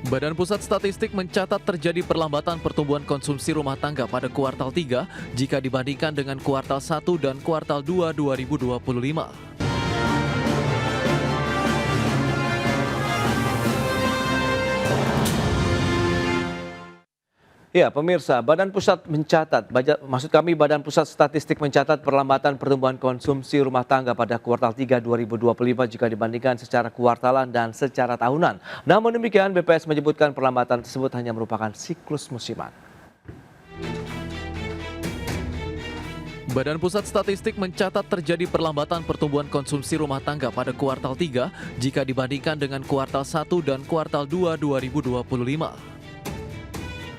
Badan Pusat Statistik mencatat terjadi perlambatan pertumbuhan konsumsi rumah tangga pada kuartal 3 jika dibandingkan dengan kuartal 1 dan kuartal 2 2025. Ya, pemirsa, Badan Pusat Statistik mencatat perlambatan pertumbuhan konsumsi rumah tangga pada kuartal 3 2025 jika dibandingkan secara kuartalan dan secara tahunan. Namun demikian, BPS menyebutkan perlambatan tersebut hanya merupakan siklus musiman. Badan Pusat Statistik mencatat terjadi perlambatan pertumbuhan konsumsi rumah tangga pada kuartal 3 jika dibandingkan dengan kuartal 1 dan kuartal 2 2025.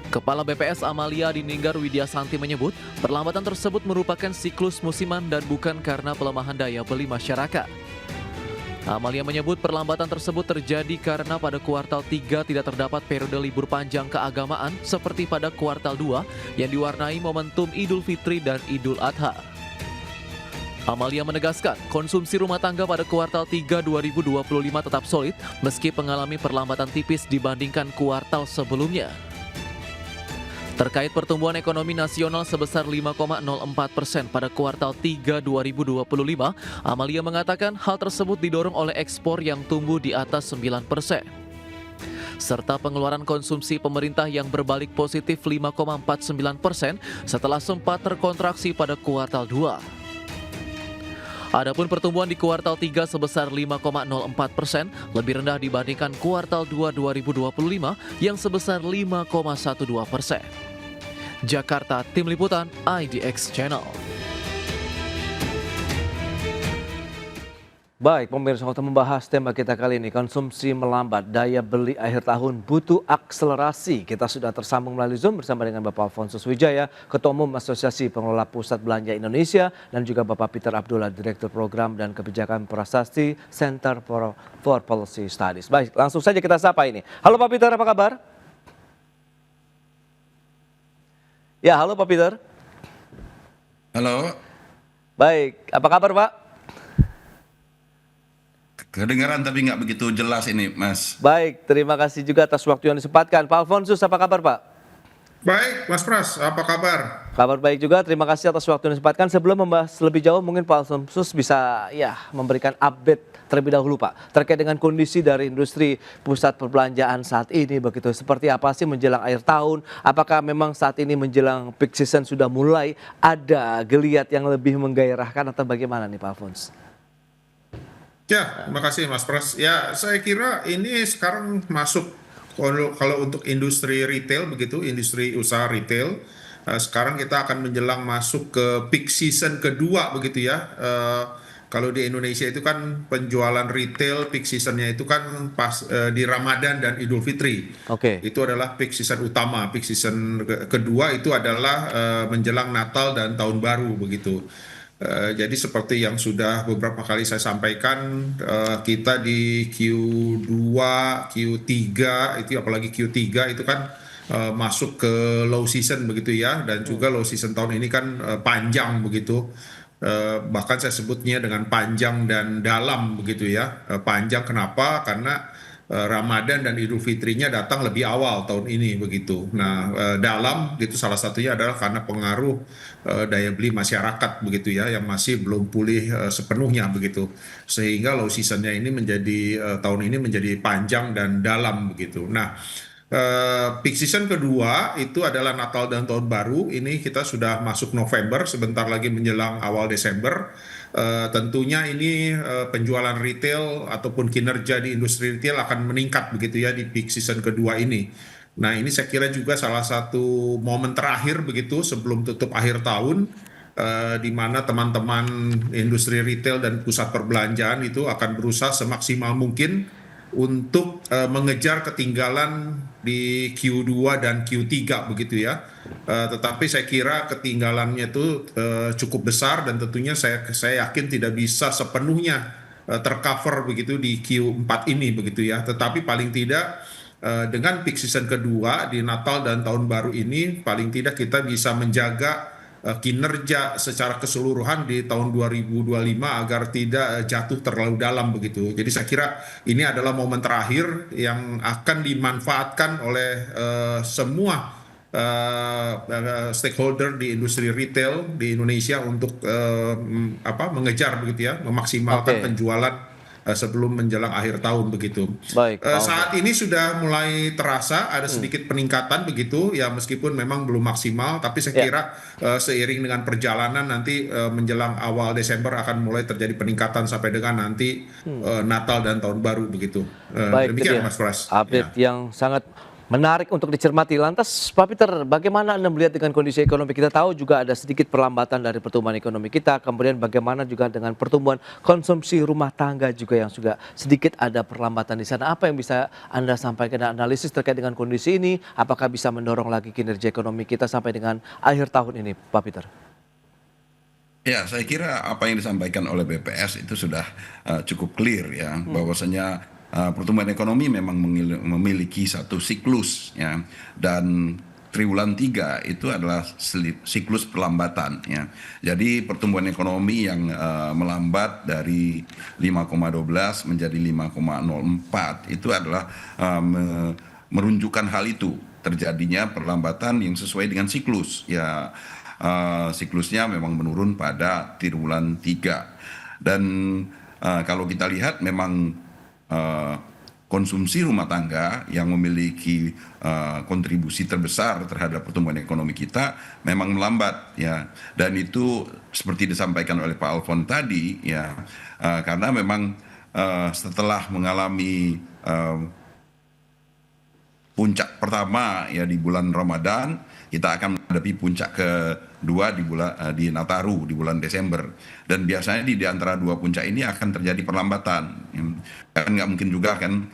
Kepala BPS Amalia Dininggar Widyasanti menyebut perlambatan tersebut merupakan siklus musiman dan bukan karena pelemahan daya beli masyarakat. Amalia menyebut perlambatan tersebut terjadi karena pada kuartal 3 tidak terdapat periode libur panjang keagamaan seperti pada kuartal 2 yang diwarnai momentum Idul Fitri dan Idul Adha. Amalia menegaskan konsumsi rumah tangga pada kuartal 3 2025 tetap solid meski mengalami perlambatan tipis dibandingkan kuartal sebelumnya. Terkait pertumbuhan ekonomi nasional sebesar 5,04% pada kuartal 3 2025, Amalia mengatakan hal tersebut didorong oleh ekspor yang tumbuh di atas 9%. Serta pengeluaran konsumsi pemerintah yang berbalik positif 5,49% setelah sempat terkontraksi pada kuartal 2. Adapun pertumbuhan di kuartal 3 sebesar 5,04% lebih rendah dibandingkan kuartal 2 2025 yang sebesar 5,12%. Jakarta, Tim Liputan IDX Channel. Baik, pemirsa, untuk membahas tema kita kali ini, konsumsi melambat, daya beli akhir tahun butuh akselerasi. Kita sudah tersambung melalui Zoom bersama dengan Bapak Alfonsus Wijaya, Ketua Umum Asosiasi Pengelola Pusat Belanja Indonesia, dan juga Bapak Peter Abdullah, Direktur Program dan Kebijakan Prasasti Center for Policy Studies. Baik, langsung saja kita sapa ini. Halo Pak Peter, apa kabar? Ya, halo Pak Peter. Halo. Baik, apa kabar Pak? Kedengaran tapi nggak begitu jelas ini, Mas. Baik, terima kasih juga atas waktu yang disempatkan. Pak Alfonsus, apa kabar Pak? Baik, Mas Pras, apa kabar? Kabar baik juga, terima kasih atas waktu yang disempatkan. Sebelum membahas lebih jauh, mungkin Pak Alfonsus bisa memberikan update terlebih dahulu Pak, terkait dengan kondisi dari industri pusat perbelanjaan saat ini begitu. Seperti apa sih menjelang akhir tahun? Apakah memang saat ini menjelang peak season sudah mulai ada geliat yang lebih menggairahkan atau bagaimana nih Pak Alfons? Ya, terima kasih Mas Pras. Ya, saya kira ini sekarang masuk kalau untuk industri retail begitu, industri usaha retail, sekarang kita akan menjelang masuk ke peak season kedua begitu ya. Kalau di Indonesia itu kan penjualan retail peak seasonnya itu kan pas di Ramadan dan Idul Fitri. Oke. Itu adalah peak season utama. Peak season kedua itu adalah menjelang Natal dan Tahun Baru begitu. Jadi seperti yang sudah beberapa kali saya sampaikan, kita di Q2, Q3 itu apalagi Q3 itu kan masuk ke low season begitu ya, dan juga low season tahun ini kan panjang begitu. Bahkan saya sebutnya dengan panjang dan dalam begitu ya. Panjang kenapa? Karena Ramadan dan Idul Fitrinya datang lebih awal tahun ini begitu. Nah, dalam gitu salah satunya adalah karena pengaruh daya beli masyarakat begitu ya, yang masih belum pulih sepenuhnya begitu. Sehingga low seasonnya ini menjadi tahun ini menjadi panjang dan dalam begitu. Nah, peak season kedua itu adalah Natal dan Tahun Baru. Ini kita sudah masuk November, sebentar lagi menjelang awal Desember. Tentunya ini penjualan retail ataupun kinerja di industri retail akan meningkat begitu ya di peak season kedua ini. Nah, ini saya kira juga salah satu momen terakhir begitu sebelum tutup akhir tahun, di mana teman-teman industri retail dan pusat perbelanjaan itu akan berusaha semaksimal mungkin untuk mengejar ketinggalan di Q2 dan Q3 begitu ya. Tetapi saya kira ketinggalannya itu cukup besar, dan tentunya saya yakin tidak bisa sepenuhnya tercover begitu di Q4 ini begitu ya. Tetapi paling tidak dengan peak season kedua di Natal dan Tahun Baru ini, paling tidak kita bisa menjaga kinerja secara keseluruhan di tahun 2025 agar tidak jatuh terlalu dalam begitu. Jadi saya kira ini adalah momen terakhir yang akan dimanfaatkan oleh semua stakeholder di industri retail di Indonesia untuk mengejar begitu ya, memaksimalkan Oke. penjualan sebelum menjelang akhir tahun begitu. Baik, Pak Saat ini sudah mulai terasa ada sedikit peningkatan begitu ya, meskipun memang belum maksimal, tapi saya Ya. kira seiring dengan perjalanan nanti menjelang awal Desember akan mulai terjadi peningkatan sampai dengan nanti Natal dan Tahun Baru begitu. Baik, itu Demikian dia. Mas Pras. Update Ya. yang sangat menarik untuk dicermati. Lantas Pak Peter, bagaimana Anda melihat dengan kondisi ekonomi? Kita tahu juga ada sedikit perlambatan dari pertumbuhan ekonomi kita, kemudian bagaimana juga dengan pertumbuhan konsumsi rumah tangga juga yang juga sedikit ada perlambatan di sana. Apa yang bisa Anda sampaikan dan analisis terkait dengan kondisi ini? Apakah bisa mendorong lagi kinerja ekonomi kita sampai dengan akhir tahun ini, Pak Peter? Ya, saya kira apa yang disampaikan oleh BPS itu sudah cukup clear ya, bahwasanya pertumbuhan ekonomi memang memiliki satu siklus ya, dan triwulan 3 itu adalah siklus perlambatan ya. Jadi pertumbuhan ekonomi yang melambat dari 5,12 menjadi 5,04 itu adalah merunjukkan hal itu, terjadinya perlambatan yang sesuai dengan siklus ya. Siklusnya memang menurun pada triwulan 3 dan kalau kita lihat memang konsumsi rumah tangga yang memiliki kontribusi terbesar terhadap pertumbuhan ekonomi kita memang melambat ya, dan itu seperti disampaikan oleh Pak Alfon tadi ya, karena memang setelah mengalami puncak pertama ya di bulan Ramadan, kita akan menghadapi puncak kedua di Nataru di bulan Desember, dan biasanya di antara dua puncak ini akan terjadi perlambatan. Kan nggak mungkin juga kan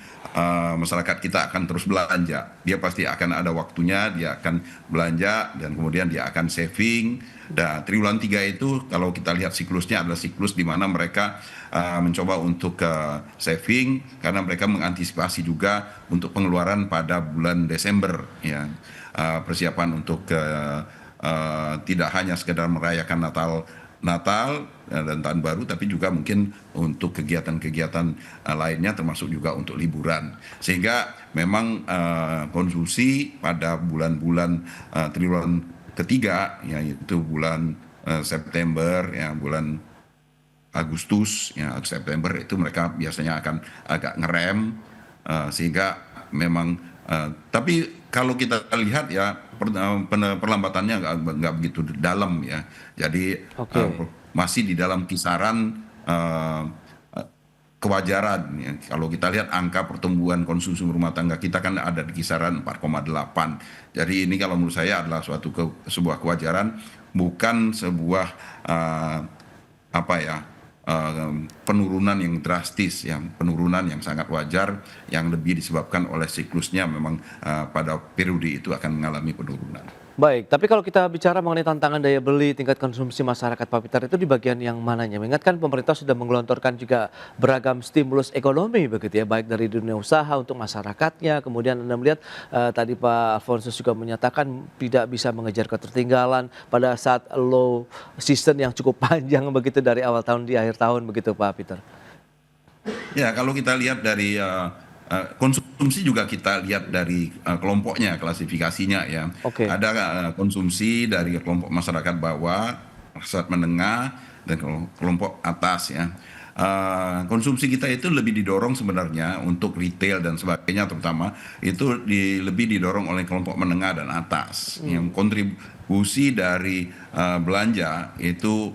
masyarakat kita akan terus belanja, dia pasti akan ada waktunya, dia akan belanja dan kemudian dia akan saving. Dan triwulan 3 itu kalau kita lihat siklusnya adalah siklus di mana mereka mencoba untuk saving karena mereka mengantisipasi juga untuk pengeluaran pada bulan Desember ya, persiapan untuk tidak hanya sekedar merayakan Natal dan Tahun Baru, tapi juga mungkin untuk kegiatan-kegiatan lainnya termasuk juga untuk liburan. Sehingga memang konsumsi pada bulan-bulan triwulan ketiga, yaitu bulan September, ya, bulan Agustus, ya, September itu mereka biasanya akan agak ngerem, sehingga memang tapi kalau kita lihat ya perlambatannya nggak begitu dalam ya, jadi masih di dalam kisaran kewajaran ya. Kalau kita lihat angka pertumbuhan konsumsi rumah tangga kita kan ada di kisaran 4,8. Jadi ini kalau menurut saya adalah sebuah kewajaran, bukan sebuah penurunan yang drastis, yang penurunan yang sangat wajar, yang lebih disebabkan oleh siklusnya memang pada periode itu akan mengalami penurunan. Baik, tapi kalau kita bicara mengenai tantangan daya beli, tingkat konsumsi masyarakat, Pak Peter, itu di bagian yang mananya? Mengingatkan pemerintah sudah menggelontorkan juga beragam stimulus ekonomi begitu ya, baik dari dunia usaha untuk masyarakatnya, kemudian Anda melihat tadi Pak Alfonsus juga menyatakan tidak bisa mengejar ketertinggalan pada saat low season yang cukup panjang begitu dari awal tahun di akhir tahun begitu, Pak Peter. Ya, kalau kita lihat dari konsumsi juga kita lihat dari kelompoknya, klasifikasinya ya. Ada konsumsi dari kelompok masyarakat bawah, masyarakat menengah, dan kelompok atas ya. Konsumsi kita itu lebih didorong sebenarnya untuk retail dan sebagainya, terutama itu lebih didorong oleh kelompok menengah dan atas. Yang kontribusi dari belanja itu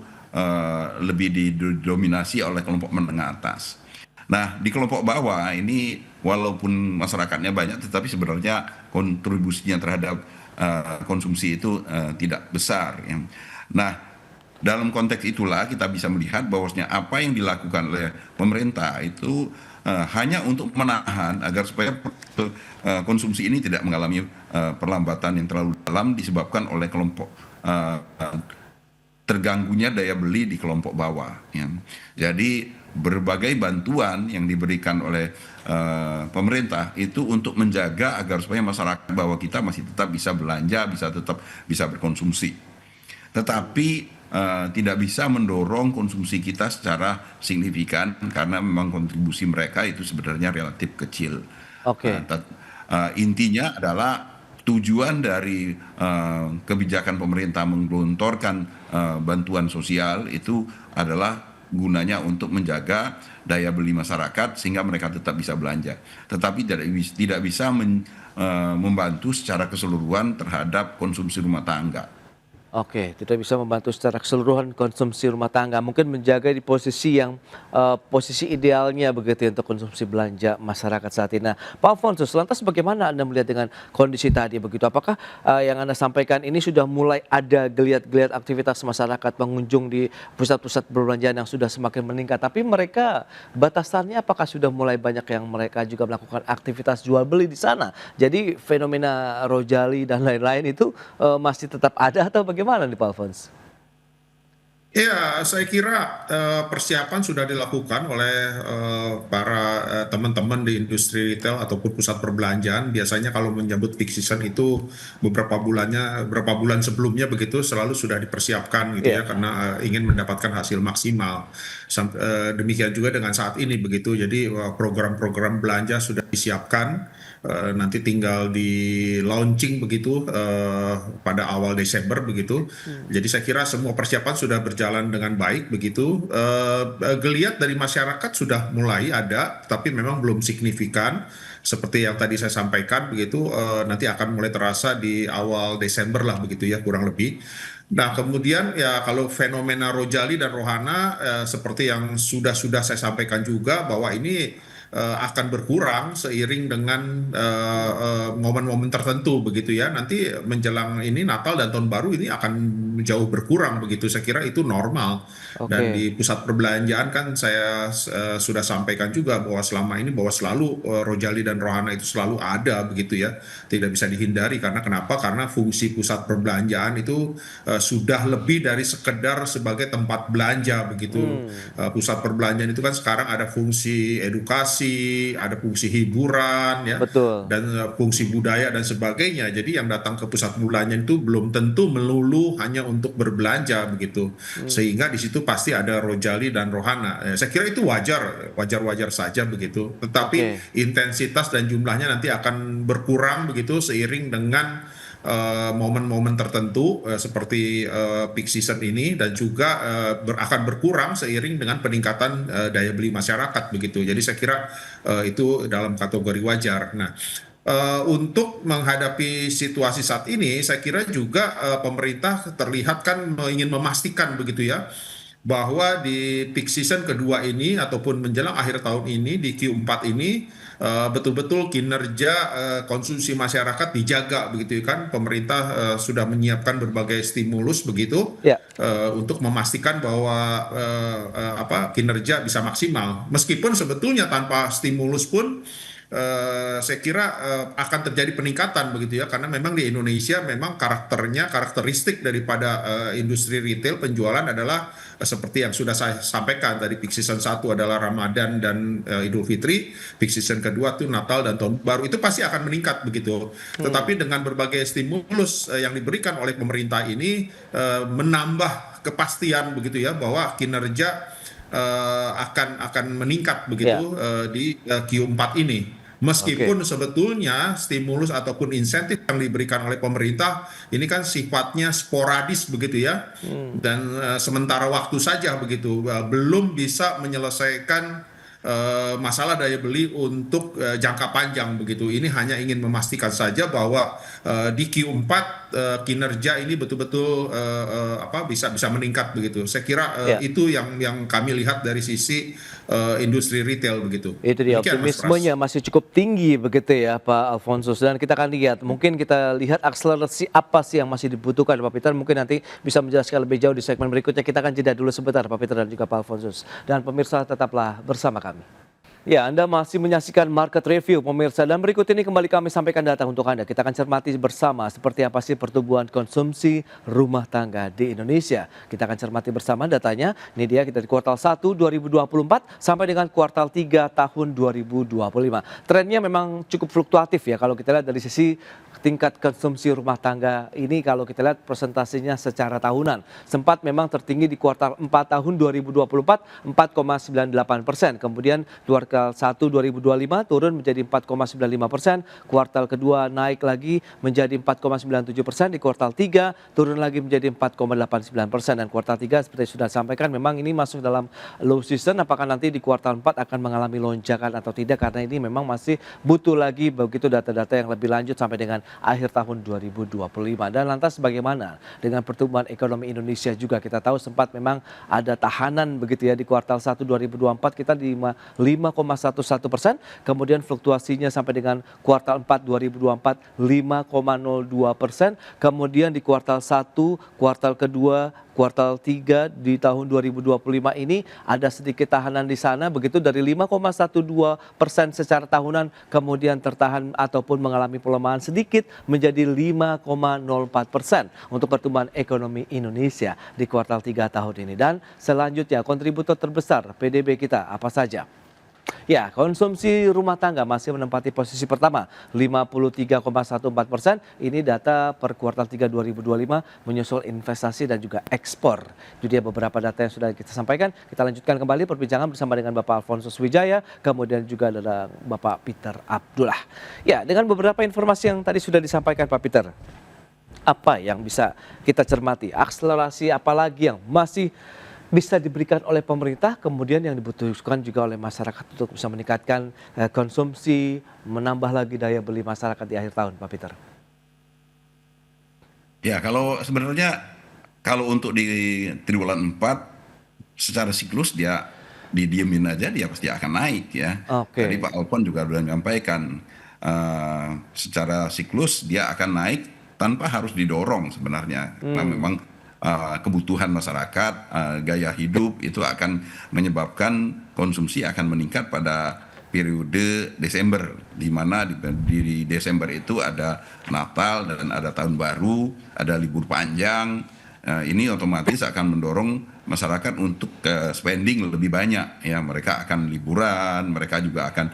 lebih didominasi oleh kelompok menengah atas. Nah, di kelompok bawah ini walaupun masyarakatnya banyak, tetapi sebenarnya kontribusinya terhadap konsumsi itu tidak besar. Ya. Nah, dalam konteks itulah kita bisa melihat bahwasanya apa yang dilakukan oleh pemerintah itu hanya untuk menahan agar supaya konsumsi ini tidak mengalami perlambatan yang terlalu dalam disebabkan oleh kelompok terganggunya daya beli di kelompok bawah. Ya. Jadi berbagai bantuan yang diberikan oleh pemerintah itu untuk menjaga agar supaya masyarakat bawah kita masih tetap bisa belanja, tetap bisa berkonsumsi. tetapi tidak bisa mendorong konsumsi kita secara signifikan karena memang kontribusi mereka itu sebenarnya relatif kecil. Oke. Intinya adalah tujuan dari kebijakan pemerintah menggelontorkan bantuan sosial itu adalah gunanya untuk menjaga daya beli masyarakat sehingga mereka tetap bisa belanja. Tetapi tidak bisa membantu secara keseluruhan terhadap konsumsi rumah tangga. Oke, tidak bisa membantu secara keseluruhan konsumsi rumah tangga. Mungkin menjaga di posisi yang posisi idealnya begitu ya untuk konsumsi belanja masyarakat saat ini. Nah, Pak Alfonsus, lantas bagaimana Anda melihat dengan kondisi tadi begitu? Apakah yang Anda sampaikan ini sudah mulai ada geliat-geliat aktivitas masyarakat pengunjung di pusat-pusat perbelanjaan yang sudah semakin meningkat? Tapi mereka batasannya apakah sudah mulai banyak yang mereka juga melakukan aktivitas jual beli di sana? Jadi fenomena Rojali dan lain-lain itu masih tetap ada atau bagaimana nih Pak Alfons? Ya, saya kira persiapan sudah dilakukan oleh para teman-teman di industri retail ataupun pusat perbelanjaan. Biasanya kalau menyambut peak season itu beberapa bulan sebelumnya begitu selalu sudah dipersiapkan gitu ya, karena ingin mendapatkan hasil maksimal. Demikian juga dengan saat ini begitu. Jadi program-program belanja sudah disiapkan. Nanti tinggal di launching begitu pada awal Desember begitu. Jadi saya kira semua persiapan sudah berjalan dengan baik begitu. Geliat dari masyarakat sudah mulai ada, tapi memang belum signifikan. Seperti yang tadi saya sampaikan begitu, nanti akan mulai terasa di awal Desember lah begitu ya kurang lebih. Nah kemudian ya kalau fenomena Rojali dan Rohana seperti yang sudah saya sampaikan juga bahwa ini akan berkurang seiring dengan momen-momen tertentu begitu ya. Nanti menjelang ini Natal dan Tahun Baru ini akan jauh berkurang begitu. Saya kira itu normal. Dan di pusat perbelanjaan kan saya sudah sampaikan juga bahwa selama ini bahwa selalu Rojali dan Rohana itu selalu ada begitu ya. Tidak bisa dihindari karena kenapa? Karena fungsi pusat perbelanjaan itu sudah lebih dari sekedar sebagai tempat belanja begitu. Pusat perbelanjaan itu kan sekarang ada fungsi edukasi, ada fungsi hiburan ya, Betul. dan fungsi budaya dan sebagainya. Jadi yang datang ke pusat perbelanjaan itu belum tentu melulu hanya untuk berbelanja begitu. Sehingga di situ pasti ada Rojali dan Rohana. Saya kira itu wajar saja begitu. Tetapi intensitas dan jumlahnya nanti akan berkurang begitu seiring dengan momen-momen tertentu seperti peak season ini dan juga akan berkurang seiring dengan peningkatan daya beli masyarakat begitu. Jadi saya kira itu dalam kategori wajar. Nah, untuk menghadapi situasi saat ini, saya kira juga pemerintah terlihat kan ingin memastikan begitu ya bahwa di peak season kedua ini ataupun menjelang akhir tahun ini di Q4 ini betul-betul kinerja konsumsi masyarakat dijaga begitu kan. Pemerintah sudah menyiapkan berbagai stimulus begitu untuk memastikan bahwa kinerja bisa maksimal. Meskipun sebetulnya tanpa stimulus pun saya kira akan terjadi peningkatan begitu ya, karena memang di Indonesia memang karakteristik daripada industri retail penjualan adalah seperti yang sudah saya sampaikan tadi. Peak season 1 adalah Ramadan dan Idul Fitri, peak season kedua itu Natal dan Tahun Baru, itu pasti akan meningkat begitu. Tetapi dengan berbagai stimulus yang diberikan oleh pemerintah ini menambah kepastian begitu ya bahwa kinerja akan meningkat begitu di Q4 ini. Meskipun sebetulnya stimulus ataupun insentif yang diberikan oleh pemerintah ini kan sifatnya sporadis begitu ya, dan sementara waktu saja begitu, belum bisa menyelesaikan masalah daya beli untuk jangka panjang begitu. Ini hanya ingin memastikan saja bahwa di Q4 kinerja ini betul-betul bisa meningkat begitu. Saya kira itu yang kami lihat dari sisi industri retail begitu. Itu dia, optimismenya masih cukup tinggi begitu ya Pak Alfonsus. Dan kita akan lihat, mungkin kita lihat akselerasi apa sih yang masih dibutuhkan Pak Peter. Mungkin nanti bisa menjelaskan lebih jauh di segmen berikutnya. Kita akan jeda dulu sebentar Pak Peter dan juga Pak Alfonsus. Dan pemirsa tetaplah bersama kami. Ya, Anda masih menyaksikan Market Review, pemirsa. Dan berikut ini kembali kami sampaikan data untuk Anda. Kita akan cermati bersama seperti apa sih pertumbuhan konsumsi rumah tangga di Indonesia. Kita akan cermati bersama datanya. Ini dia kita di kuartal 1 2024 sampai dengan kuartal 3 tahun 2025. Trennya memang cukup fluktuatif ya kalau kita lihat dari sisi tingkat konsumsi rumah tangga ini kalau kita lihat presentasinya secara tahunan. Sempat memang tertinggi di kuartal 4 tahun 2024 4,98%. Kemudian kuartal 1 2025 turun menjadi 4,95%. Kuartal kedua naik lagi menjadi 4,97%. Di kuartal 3 turun lagi menjadi 4,89%. Dan kuartal 3 seperti sudah sampaikan memang ini masuk dalam low season. Apakah nanti di kuartal 4 akan mengalami lonjakan atau tidak, karena ini memang masih butuh lagi begitu data-data yang lebih lanjut sampai dengan akhir tahun 2025. Dan lantas bagaimana dengan pertumbuhan ekonomi Indonesia juga? Kita tahu sempat memang ada tahanan begitu ya di kuartal 1 2024 kita di 5,11%, kemudian fluktuasinya sampai dengan kuartal 4 2024 5,02%, kemudian di kuartal 1, kuartal kedua, kuartal 3 di tahun 2025 ini ada sedikit tahanan di sana begitu dari 5,12% secara tahunan, kemudian tertahan ataupun mengalami pelemahan sedikit menjadi 5,04% untuk pertumbuhan ekonomi Indonesia di kuartal 3 tahun ini. Dan selanjutnya kontributor terbesar PDB kita apa saja? Ya, konsumsi rumah tangga masih menempati posisi pertama 53,14%. Ini data per kuartal 3 2025 menyusul investasi dan juga ekspor. Itu dia beberapa data yang sudah kita sampaikan. Kita lanjutkan kembali perbincangan bersama dengan Bapak Alfonsus Wijaya, kemudian juga ada Bapak Peter Abdullah. Ya, dengan beberapa informasi yang tadi sudah disampaikan Pak Peter, apa yang bisa kita cermati? Akselerasi apalagi yang masih bisa diberikan oleh pemerintah, kemudian yang dibutuhkan juga oleh masyarakat untuk bisa meningkatkan konsumsi, menambah lagi daya beli masyarakat di akhir tahun, Pak Peter? Ya, kalau sebenarnya kalau untuk di triwulan 4 secara siklus dia didiemin aja dia pasti akan naik ya. Oke. Tadi Pak Alfon juga sudah menyampaikan secara siklus dia akan naik tanpa harus didorong sebenarnya. Karena memang kebutuhan masyarakat, gaya hidup itu akan menyebabkan konsumsi akan meningkat pada periode Desember, di mana di Desember itu ada Natal dan ada Tahun Baru, ada libur panjang. Ini otomatis akan mendorong masyarakat untuk spending lebih banyak. Ya, mereka akan liburan, mereka juga akan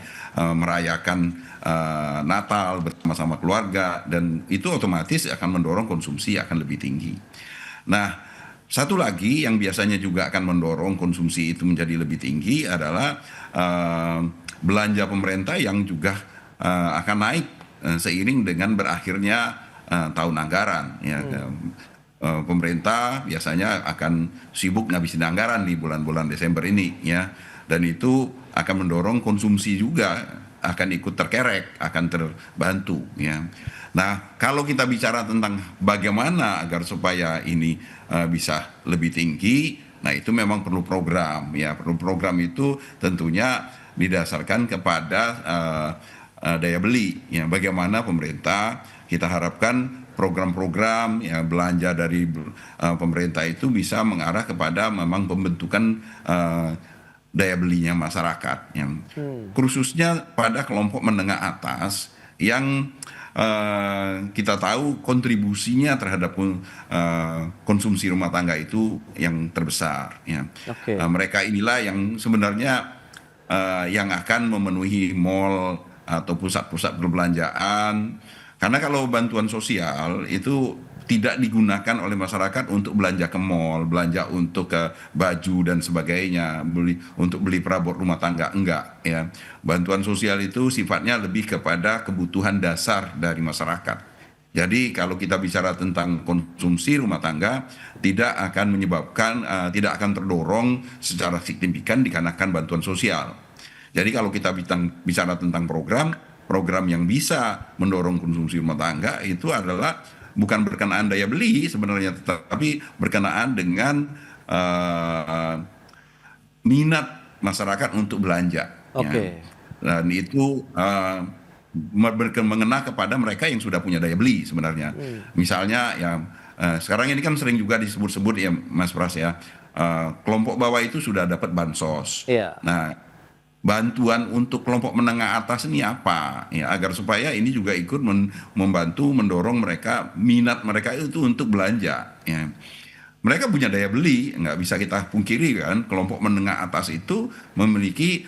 merayakan Natal bersama-sama keluarga, dan itu otomatis akan mendorong konsumsi akan lebih tinggi. Nah, satu lagi yang biasanya juga akan mendorong konsumsi itu menjadi lebih tinggi adalah belanja pemerintah yang juga akan naik seiring dengan berakhirnya tahun anggaran. Ya. Pemerintah biasanya akan sibuk ngabisin anggaran di bulan-bulan Desember ini, ya, dan itu akan mendorong konsumsi juga akan ikut terkerek, akan terbantu, ya. Nah, kalau kita bicara tentang bagaimana agar supaya ini bisa lebih tinggi, nah itu memang perlu program, ya. Perlu program itu tentunya didasarkan kepada daya beli, ya. Bagaimana pemerintah, kita harapkan program-program ya belanja dari pemerintah itu bisa mengarah kepada memang pembentukan daya belinya masyarakat, yang khususnya pada kelompok menengah atas yang kita tahu kontribusinya terhadap konsumsi rumah tangga itu yang terbesar. Ya. Okay. Mereka inilah yang sebenarnya yang akan memenuhi mal atau pusat-pusat perbelanjaan. Karena kalau bantuan sosial itu tidak digunakan oleh masyarakat untuk belanja ke mal, belanja untuk ke baju dan sebagainya, untuk beli perabot rumah tangga, enggak, ya. Bantuan sosial itu sifatnya lebih kepada kebutuhan dasar dari masyarakat. Jadi kalau kita bicara tentang konsumsi rumah tangga, tidak akan menyebabkan, tidak akan terdorong secara signifikan dikarenakan bantuan sosial. Jadi kalau kita bicara tentang program yang bisa mendorong konsumsi rumah tangga itu adalah bukan berkenaan daya beli sebenarnya, tetapi berkenaan dengan minat masyarakat untuk belanja. Oke. Ya. Dan itu mengena kepada mereka yang sudah punya daya beli sebenarnya. Misalnya ya sekarang ini kan sering juga disebut-sebut ya Mas Pras ya, kelompok bawah itu sudah dapat bansos. Iya. Nah, bantuan untuk kelompok menengah atas ini apa ya, agar supaya ini juga ikut membantu mendorong mereka, minat mereka itu untuk belanja ya. Mereka punya daya beli, nggak bisa kita pungkiri kan, kelompok menengah atas itu memiliki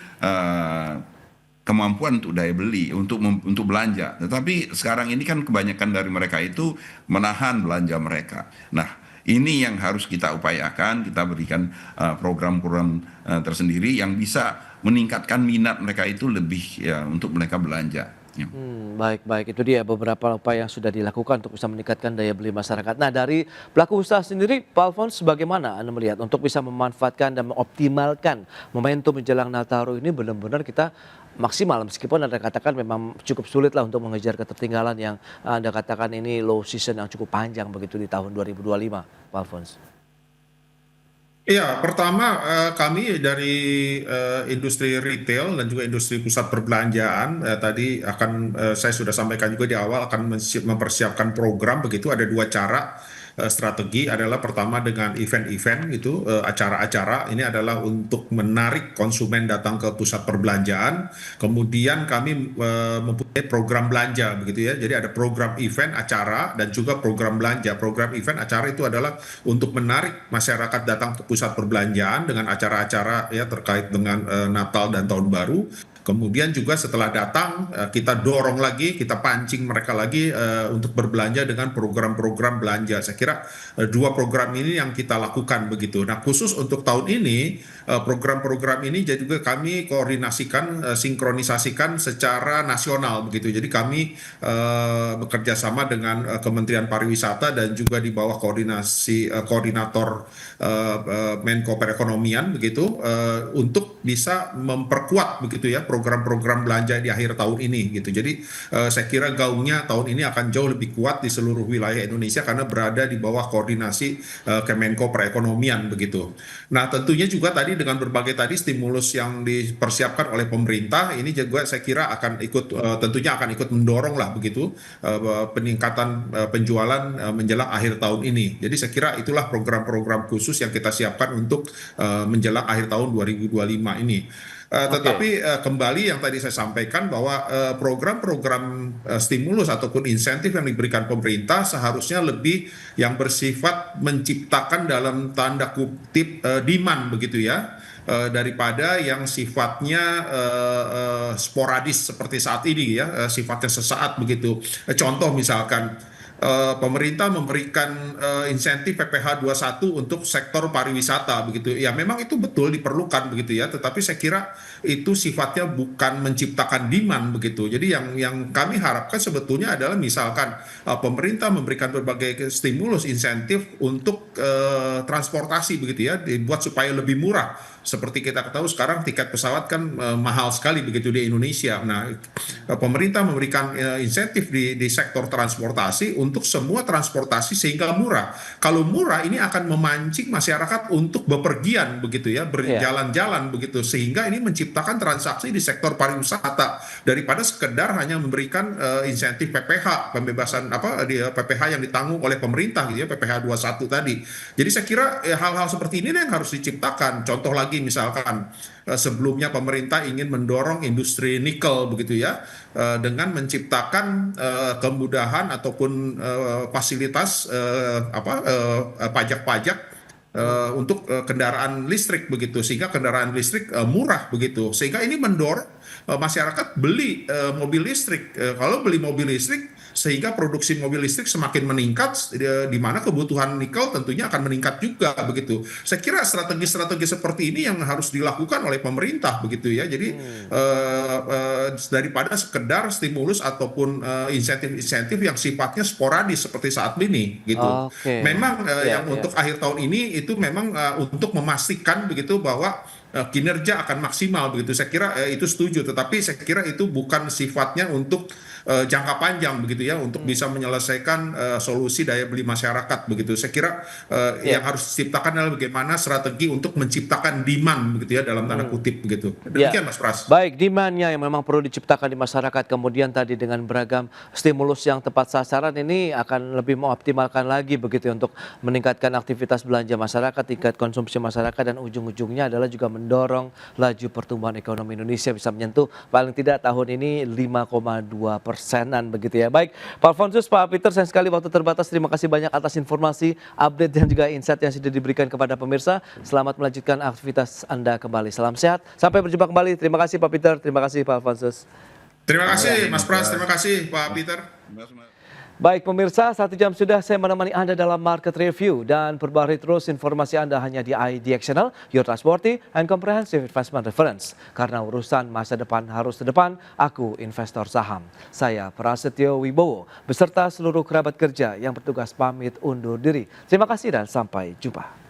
kemampuan untuk daya beli, untuk belanja. Tetapi sekarang ini kan kebanyakan dari mereka itu menahan belanja mereka. Nah, ini yang harus kita upayakan, kita berikan program-program tersendiri yang bisa meningkatkan minat mereka itu lebih ya, untuk mereka belanja. Ya. Baik, itu dia beberapa upaya yang sudah dilakukan untuk bisa meningkatkan daya beli masyarakat. Nah, dari pelaku usaha sendiri, Pak Alphonse, bagaimana Anda melihat untuk bisa memanfaatkan dan mengoptimalkan momentum menjelang Nataru ini benar-benar kita maksimal, meskipun Anda katakan memang cukup sulit lah untuk mengejar ketertinggalan yang Anda katakan ini low season yang cukup panjang begitu di tahun 2025, Pak Alphonse. Iya, pertama kami dari industri retail dan juga industri pusat perbelanjaan tadi saya sudah sampaikan juga di awal akan mempersiapkan program begitu. Ada dua cara strategi, adalah pertama dengan event-event gitu, acara-acara ini adalah untuk menarik konsumen datang ke pusat perbelanjaan. Kemudian kami mempunyai program belanja begitu ya. Jadi ada program event acara dan juga program belanja. Program event acara itu adalah untuk menarik masyarakat datang ke pusat perbelanjaan dengan acara-acara ya terkait dengan Natal dan Tahun Baru. Kemudian juga setelah datang kita dorong lagi, kita pancing mereka lagi untuk berbelanja dengan program-program belanja. Saya kira dua program ini yang kita lakukan begitu. Nah, khusus untuk tahun ini program-program ini juga kami koordinasikan, sinkronisasikan secara nasional begitu. Jadi kami bekerja sama dengan Kementerian Pariwisata dan juga di bawah koordinator Menko Perekonomian begitu untuk bisa memperkuat begitu ya program-program belanja di akhir tahun ini gitu. Jadi saya kira gaungnya tahun ini akan jauh lebih kuat di seluruh wilayah Indonesia karena berada di bawah koordinasi Kemenko Perekonomian begitu. Nah, tentunya juga tadi dengan berbagai tadi stimulus yang dipersiapkan oleh pemerintah ini juga saya kira akan ikut tentunya akan ikut mendorong lah begitu peningkatan penjualan menjelang akhir tahun ini. Jadi saya kira itulah program-program khusus yang kita siapkan untuk menjelang akhir tahun 2025 ini. Tetapi kembali yang tadi saya sampaikan bahwa program-program stimulus ataupun insentif yang diberikan pemerintah seharusnya lebih yang bersifat menciptakan dalam tanda kutip demand begitu ya, daripada yang sifatnya sporadis seperti saat ini ya, sifatnya sesaat begitu. Contoh misalkan pemerintah memberikan insentif PPh 21 untuk sektor pariwisata begitu. Ya memang itu betul diperlukan begitu ya, tetapi saya kira itu sifatnya bukan menciptakan demand begitu. Jadi yang kami harapkan sebetulnya adalah misalkan pemerintah memberikan berbagai stimulus insentif untuk transportasi begitu ya, dibuat supaya lebih murah. Seperti kita ketahui sekarang tiket pesawat kan mahal sekali begitu di Indonesia. Nah, pemerintah memberikan insentif di sektor transportasi untuk semua transportasi sehingga murah. Kalau murah ini akan memancing masyarakat untuk bepergian begitu ya, berjalan-jalan begitu, sehingga ini menciptakan transaksi di sektor pariwisata daripada sekedar hanya memberikan insentif PPh, pembebasan PPh yang ditanggung oleh pemerintah gitu ya, PPh 21 tadi. Jadi saya kira hal-hal seperti ini yang harus diciptakan. Contoh lagi misalkan sebelumnya pemerintah ingin mendorong industri nikel begitu ya, dengan menciptakan kemudahan ataupun fasilitas pajak-pajak untuk kendaraan listrik begitu, sehingga kendaraan listrik murah begitu, sehingga ini mendorong masyarakat beli mobil listrik. Kalau beli mobil listrik sehingga produksi mobil listrik semakin meningkat, di mana kebutuhan nikel tentunya akan meningkat juga begitu. Saya kira strategi-strategi seperti ini yang harus dilakukan oleh pemerintah begitu ya. Jadi daripada sekedar stimulus ataupun insentif-insentif yang sifatnya sporadis seperti saat ini gitu. Memang untuk akhir tahun ini itu memang untuk memastikan begitu bahwa kinerja akan maksimal begitu. Saya kira itu setuju, tetapi saya kira itu bukan sifatnya untuk jangka panjang begitu ya untuk bisa menyelesaikan solusi daya beli masyarakat begitu. Saya kira yang harus diciptakan adalah bagaimana strategi untuk menciptakan demand begitu ya dalam tanda kutip begitu. Demikian Mas Pras. Baik, demand-nya yang memang perlu diciptakan di masyarakat, kemudian tadi dengan beragam stimulus yang tepat sasaran ini akan lebih mengoptimalkan lagi begitu ya, untuk meningkatkan aktivitas belanja masyarakat, tingkat konsumsi masyarakat, dan ujung-ujungnya adalah juga mendorong laju pertumbuhan ekonomi Indonesia bisa menyentuh paling tidak tahun ini 5,2%-an begitu ya. Baik, Pak Alfonsus, Pak Peter, sayang sekali waktu terbatas. Terima kasih banyak atas informasi, update dan juga insight yang sudah diberikan kepada pemirsa. Selamat melanjutkan aktivitas Anda kembali. Salam sehat. Sampai berjumpa kembali. Terima kasih Pak Peter, terima kasih Pak Alfonsus. Terima kasih Mas Pras, terima kasih Pak Peter. Baik pemirsa, 1 jam sudah saya menemani Anda dalam Market Review, dan perbarui terus informasi Anda hanya di IDXchannel, your trustworthy and comprehensive investment reference. Karena urusan masa depan harus terdepan, aku investor saham. Saya Prasetyo Wibowo beserta seluruh kerabat kerja yang bertugas pamit undur diri. Terima kasih dan sampai jumpa.